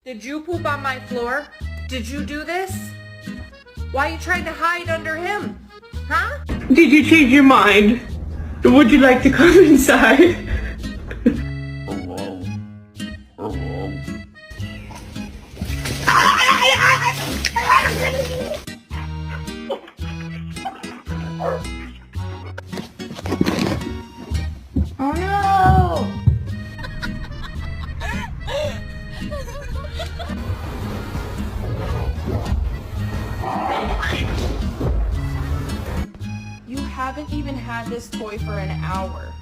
Did you poop on my floor? Did you do this? Why are you trying to hide under him? Huh? Did you change your mind? Would you like to come inside? Oh no! You haven't even had this toy for an hour.